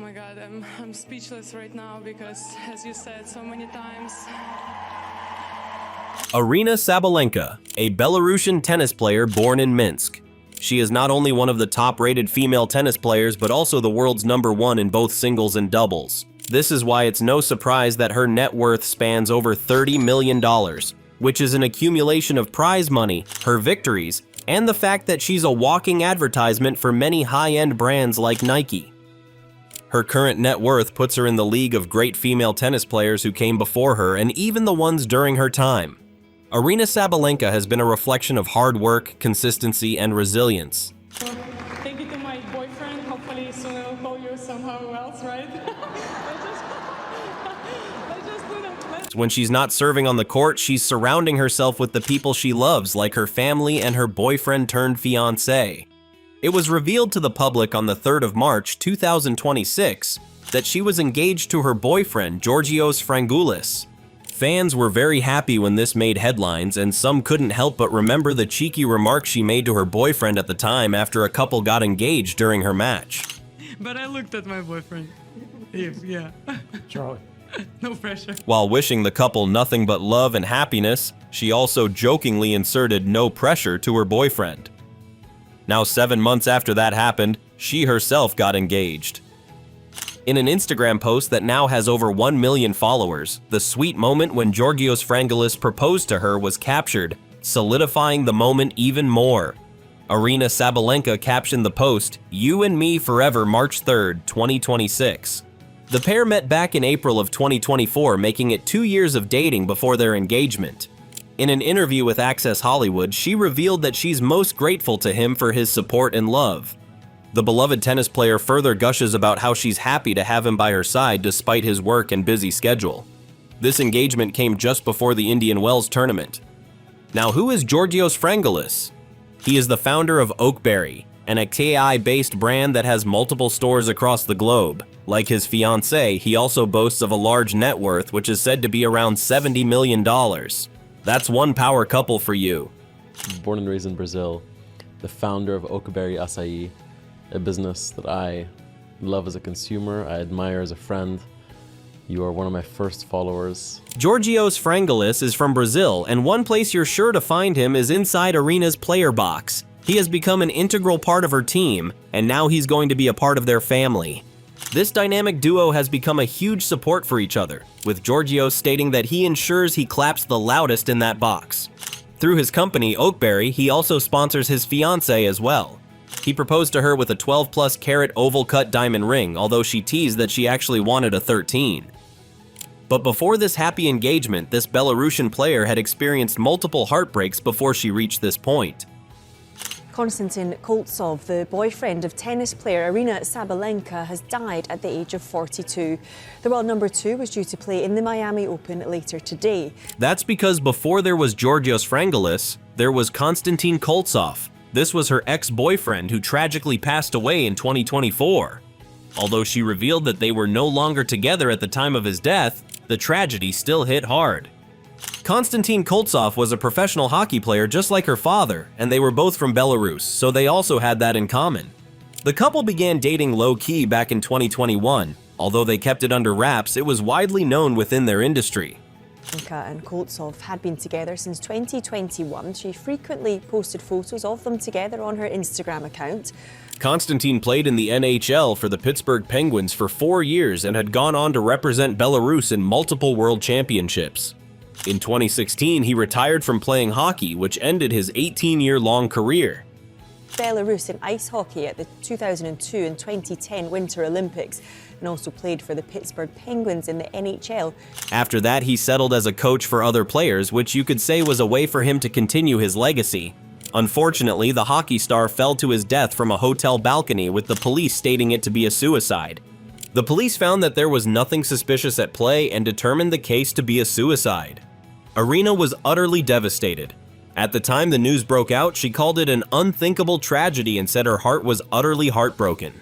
my God, I'm speechless right now because, as you said so many times. Aryna Sabalenka, a Belarusian tennis player born in Minsk. She is not only one of the top-rated female tennis players, but also the world's #1 in both singles and doubles. This is why it's no surprise that her net worth spans over $30 million, which is an accumulation of prize money, her victories, and the fact that she's a walking advertisement for many high-end brands like Nike. Her current net worth puts her in the league of great female tennis players who came before her and even the ones during her time. Aryna Sabalenka has been a reflection of hard work, consistency, and resilience. Thank you to my boyfriend. Hopefully soon I'll call you somehow else, right? When she's not serving on the court, she's surrounding herself with the people she loves, like her family and her boyfriend-turned-fiancé. It was revealed to the public on the 3rd of March, 2026, that she was engaged to her boyfriend, Georgios Frangoulis. Fans were very happy when this made headlines, and some couldn't help but remember the cheeky remark she made to her boyfriend at the time after a couple got engaged during her match. But I looked at my boyfriend. Yeah. Charlie. No pressure. While wishing the couple nothing but love and happiness, she also jokingly inserted "no pressure" to her boyfriend. Now 7 months after that happened, she herself got engaged. In an Instagram post that now has over 1 million followers, the sweet moment when Georgios Frangoulis proposed to her was captured, solidifying the moment even more. Aryna Sabalenka captioned the post, "You and me forever, March 3rd, 2026. The pair met back in April of 2024, making it 2 years of dating before their engagement. In an interview with Access Hollywood, she revealed that she's most grateful to him for his support and love. The beloved tennis player further gushes about how she's happy to have him by her side despite his work and busy schedule. This engagement came just before the Indian Wells tournament. Now, who is Georgios Frangoulis? He is the founder of Oakberry, an AI-based brand that has multiple stores across the globe. Like his fiancée, he also boasts of a large net worth, which is said to be around $70 million. That's one power couple for you. Born and raised in Brazil, the founder of Oakberry Açaí, a business that I love as a consumer, I admire as a friend. You are one of my first followers. Georgios Frangoulis is from Brazil, and one place you're sure to find him is inside Aryna's player box. He has become an integral part of her team, and now he's going to be a part of their family. This dynamic duo has become a huge support for each other, with Georgios stating that he ensures he claps the loudest in that box. Through his company, Oakberry, he also sponsors his fiancée as well. He proposed to her with a 12+ carat oval-cut diamond ring, although she teased that she actually wanted a 13. But before this happy engagement, this Belarusian player had experienced multiple heartbreaks before she reached this point. Konstantin Koltsov, the boyfriend of tennis player Aryna Sabalenka, has died at the age of 42. The world #2 was due to play in the Miami Open later today. That's because before there was Georgios Frangoulis, there was Konstantin Koltsov. This was her ex-boyfriend who tragically passed away in 2024. Although she revealed that they were no longer together at the time of his death, the tragedy still hit hard. Konstantin Koltsov was a professional hockey player just like her father, and they were both from Belarus, so they also had that in common. The couple began dating low-key back in 2021. Although they kept it under wraps, it was widely known within their industry. Sabalenka and Koltsov had been together since 2021. She frequently posted photos of them together on her Instagram account. Konstantin played in the NHL for the Pittsburgh Penguins for 4 years and had gone on to represent Belarus in multiple world championships. In 2016, he retired from playing hockey, which ended his 18-year-long career. Belarus in ice hockey at the 2002 and 2010 Winter Olympics, and also played for the Pittsburgh Penguins in the NHL. After that, he settled as a coach for other players, which you could say was a way for him to continue his legacy. Unfortunately, the hockey star fell to his death from a hotel balcony, with the police stating it to be a suicide. The police found that there was nothing suspicious at play and determined the case to be a suicide. Aryna was utterly devastated. At the time the news broke out, she called it an unthinkable tragedy and said her heart was utterly heartbroken.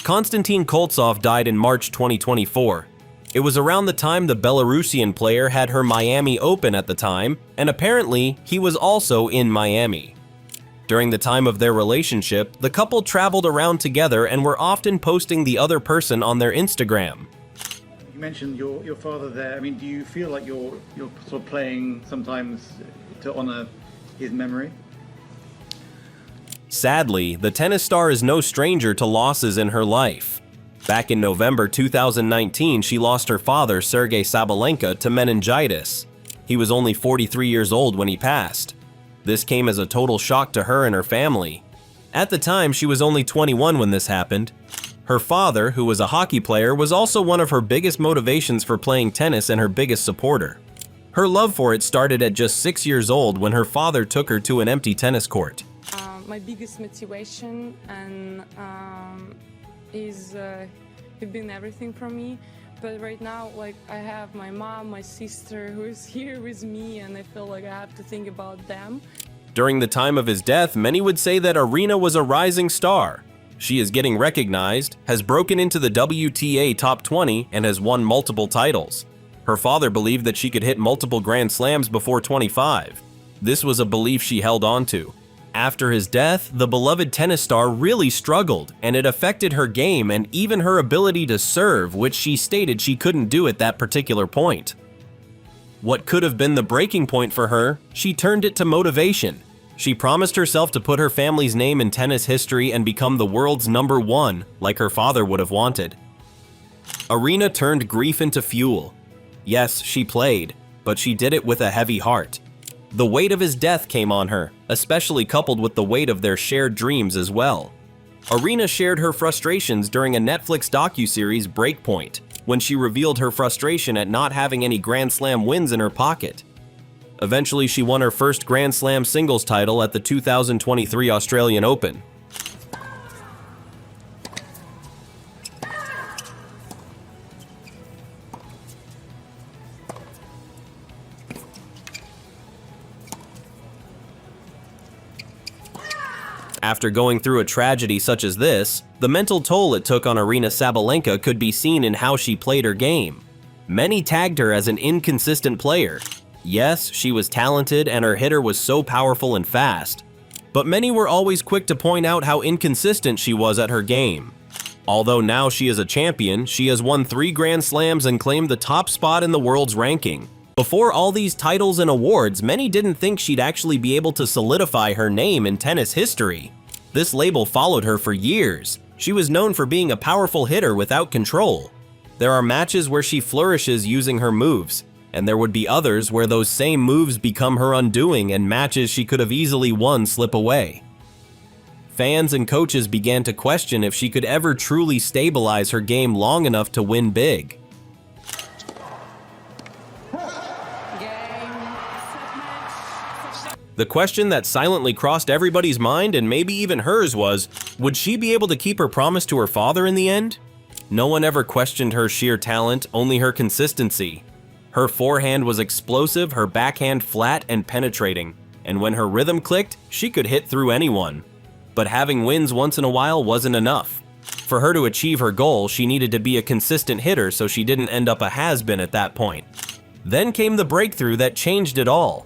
Konstantin Koltsov died in March 2024. It was around the time the Belarusian player had her Miami Open at the time, and apparently he was also in Miami. During the time of their relationship, the couple traveled around together and were often posting the other person on their Instagram. You mentioned your father there. I mean, do you feel like you're sort of playing sometimes to honor his memory? Sadly, the tennis star is no stranger to losses in her life. Back in November 2019, she lost her father, Aryna Sabalenka, to meningitis. He was only 43 years old when he passed. This came as a total shock to her and her family. At the time, she was only 21 when this happened. Her father, who was a hockey player, was also one of her biggest motivations for playing tennis and her biggest supporter. Her love for it started at just 6 years old when her father took her to an empty tennis court. My biggest motivation and is have been everything for me. But right now, like, I have my mom, my sister who is here with me, and I feel like I have to think about them. During the time of his death, many would say that Aryna was a rising star. She is getting recognized, has broken into the WTA top 20, and has won multiple titles. Her father believed that she could hit multiple Grand Slams before 25. This was a belief she held on to. After his death, the beloved tennis star really struggled, and it affected her game and even her ability to serve, which she stated she couldn't do at that particular point. What could have been the breaking point for her, she turned it to motivation. She promised herself to put her family's name in tennis history and become the world's #1, like her father would have wanted. Aryna turned grief into fuel. Yes, she played, but she did it with a heavy heart. The weight of his death came on her, especially coupled with the weight of their shared dreams as well. Aryna shared her frustrations during a Netflix docuseries Breakpoint, when she revealed her frustration at not having any Grand Slam wins in her pocket. Eventually, she won her first Grand Slam singles title at the 2023 Australian Open. After going through a tragedy such as this, the mental toll it took on Aryna Sabalenka could be seen in how she played her game. Many tagged her as an inconsistent player. Yes, she was talented and her hitter was so powerful and fast, but many were always quick to point out how inconsistent she was at her game. Although now she is a champion, she has won 3 Grand Slams and claimed the top spot in the world's ranking. Before all these titles and awards, many didn't think she'd actually be able to solidify her name in tennis history. This label followed her for years. She was known for being a powerful hitter without control. There are matches where she flourishes using her moves, and there would be others where those same moves become her undoing and matches she could have easily won slip away. Fans and coaches began to question if she could ever truly stabilize her game long enough to win big. The question that silently crossed everybody's mind, and maybe even hers, was, would she be able to keep her promise to her father in the end? No one ever questioned her sheer talent, only her consistency. Her forehand was explosive, her backhand flat and penetrating, and when her rhythm clicked, she could hit through anyone. But having wins once in a while wasn't enough. For her to achieve her goal, she needed to be a consistent hitter so she didn't end up a has-been at that point. Then came the breakthrough that changed it all.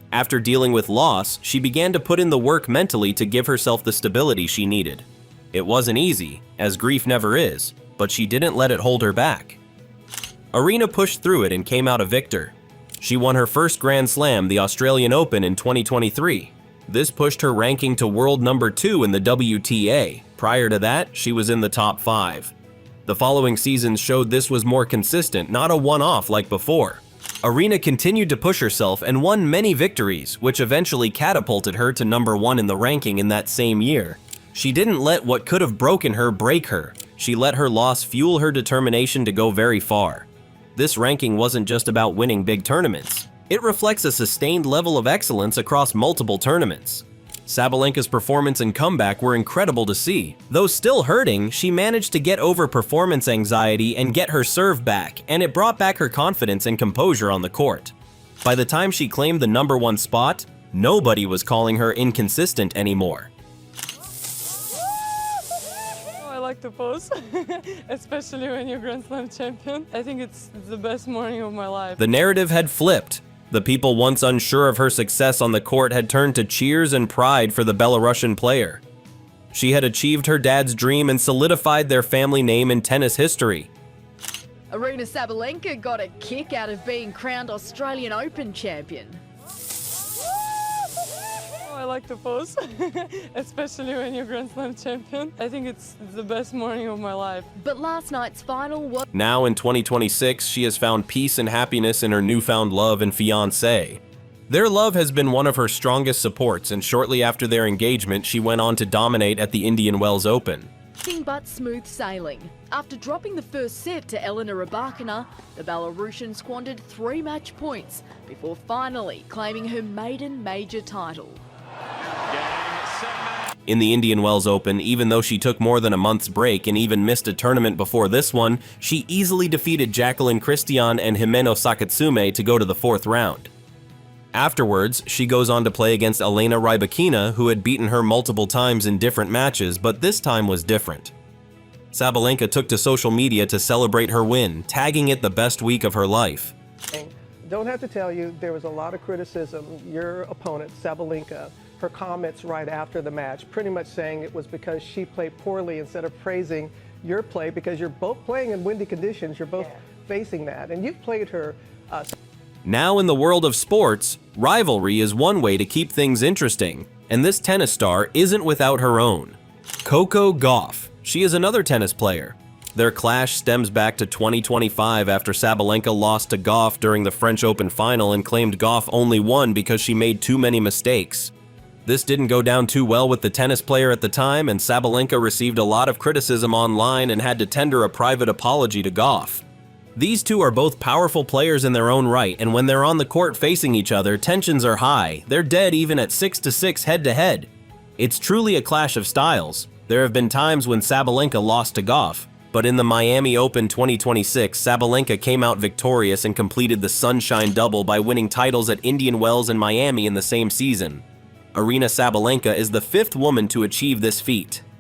After dealing with loss, she began to put in the work mentally to give herself the stability she needed. It wasn't easy, as grief never is, but she didn't let it hold her back. Aryna pushed through it and came out a victor. She won her first Grand Slam, the Australian Open, in 2023. This pushed her ranking to world #2 in the WTA. Prior to that, she was in the top 5. The following seasons showed this was more consistent, not a one-off like before. Aryna continued to push herself and won many victories, which eventually catapulted her to #1 in the ranking in that same year. She didn't let what could have broken her break her. She let her loss fuel her determination to go very far. This ranking wasn't just about winning big tournaments. It reflects a sustained level of excellence across multiple tournaments. Sabalenka's performance and comeback were incredible to see. Though still hurting, she managed to get over performance anxiety and get her serve back, and it brought back her confidence and composure on the court. By the time she claimed the #1 spot, nobody was calling her inconsistent anymore. I like to pose, especially when you're Grand Slam champion. I think it's the best morning of my life. The narrative had flipped. The people once unsure of her success on the court had turned to cheers and pride for the Belarusian player. She had achieved her dad's dream and solidified their family name in tennis history. Aryna Sabalenka got a kick out of being crowned Australian Open champion. I like to pose, especially when you're Grand Slam champion. I think it's the best morning of my life. But last night's final was... Now in 2026, she has found peace and happiness in her newfound love and fiancé. Their love has been one of her strongest supports, and shortly after their engagement, she went on to dominate at the Indian Wells Open. Nothing but smooth sailing. After dropping the first set to Aryna Sabalenka, the Belarusian squandered 3 match points before finally claiming her maiden major title. In the Indian Wells Open, even though she took more than a month's break and even missed a tournament before this one, she easily defeated Jacqueline Christian and Himeno Sakatsume to go to the 4th round. Afterwards, she goes on to play against Elena Rybakina, who had beaten her multiple times in different matches, but this time was different. Sabalenka took to social media to celebrate her win, tagging it the best week of her life. Don't have to tell you, there was a lot of criticism. Your opponent, Sabalenka, her comments right after the match, pretty much saying it was because she played poorly instead of praising your play, because you're both playing in windy conditions, you're both facing that, and you've played her. Now in the world of sports, rivalry is one way to keep things interesting, and this tennis star isn't without her own. Coco Gauff. She is another tennis player. Their clash stems back to 2025 after Sabalenka lost to Gauff during the French Open final and claimed Gauff only won because she made too many mistakes. This didn't go down too well with the tennis player at the time, and Sabalenka received a lot of criticism online and had to tender a private apology to Gauff. These two are both powerful players in their own right, and when they're on the court facing each other, tensions are high. They're dead even at 6-6 head-to-head. It's truly a clash of styles. There have been times when Sabalenka lost to Gauff, but in the Miami Open 2026, Sabalenka came out victorious and completed the Sunshine Double by winning titles at Indian Wells and Miami in the same season. Aryna Sabalenka is the 5th woman to achieve this feat.